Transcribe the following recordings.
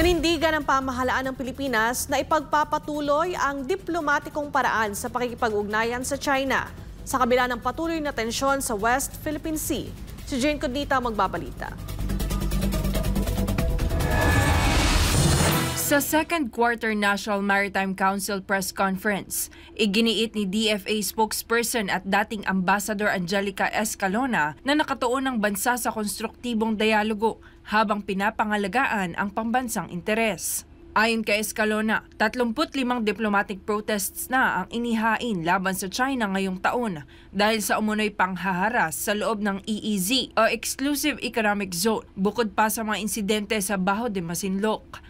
Nanindigan ng pamahalaan ng Pilipinas na ipagpapatuloy ang diplomatikong paraan sa pakikipag-ugnayan sa China sa kabila ng patuloy na tensyon sa West Philippine Sea. Si Jane Codnita magbabalita. Sa Second Quarter National Maritime Council Press Conference, iginiit ni DFA spokesperson at dating Ambassador Angelica Escalona na nakatuon ang bansa sa konstruktibong dialogo habang pinapangalagaan ang pambansang interes. Ayon kay Escalona, 35 diplomatic protests na ang inihain laban sa China ngayong taon dahil sa umunoy panghaharas sa loob ng EEZ o Exclusive Economic Zone, bukod pa sa mga insidente sa Baho de Masinloc.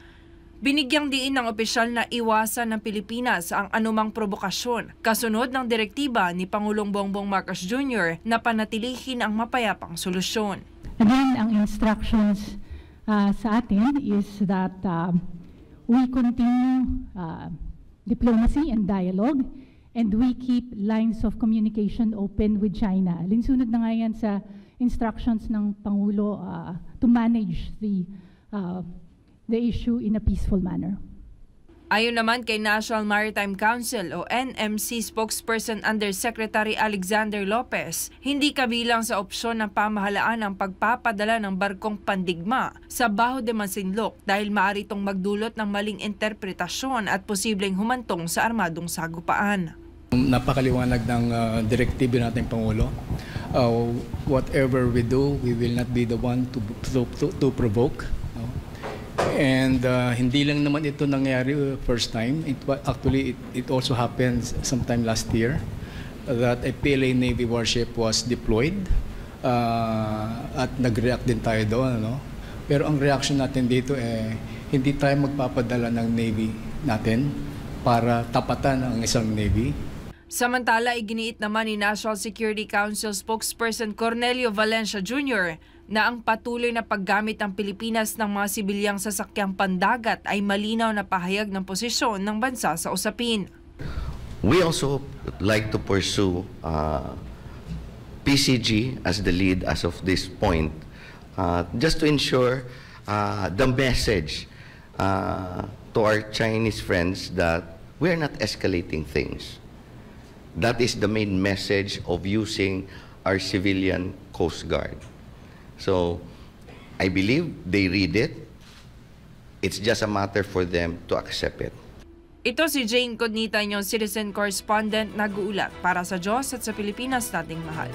Binigyang diin ng opisyal na iwasan ng Pilipinas ang anumang provokasyon kasunod ng direktiba ni Pangulong Bongbong Marcos Jr. na panatilihin ang mapayapang solusyon. Again, ang instructions sa atin is that we continue diplomacy and dialogue and we keep lines of communication open with China. Linsunod na nga yan sa instructions ng Pangulo to manage the issue in a peaceful manner. Ayon naman kay National Maritime Council o NMC spokesperson Undersecretary Alexander Lopez, hindi kabilang sa opsyon ng pamahalaan ang pagpapadala ng barkong pandigma sa Baho de Masinloc dahil maaari itong magdulot ng maling interpretasyon at posibleng humantong sa armadong sagupaan. Napakaliwanag ng direktibo nating Pangulo. Whatever we do, we will not be the one to provoke. And hindi lang naman ito nangyari first time. It also happened sometime last year that a PLA Navy warship was deployed at nag-react din tayo doon. No? Pero ang reaction natin dito hindi tayo magpapadala ng Navy natin para tapatan ang isang Navy. Samantala, iginiit naman ni National Security Council spokesperson Cornelio Valencia Jr. na ang patuloy na paggamit ng Pilipinas ng mga sibilyang sasakyang pandagat ay malinaw na pahayag ng posisyon ng bansa sa usapin. We also like to pursue PCG as the lead as of this point, just to ensure the message to our Chinese friends that we are not escalating things. That is the main message of using our civilian Coast Guard. So, I believe they read it. It's just a matter for them to accept it. Ito si Jane Codnita, inyong citizen correspondent, nag-uulat para sa Diyos at sa Pilipinas nating mahal.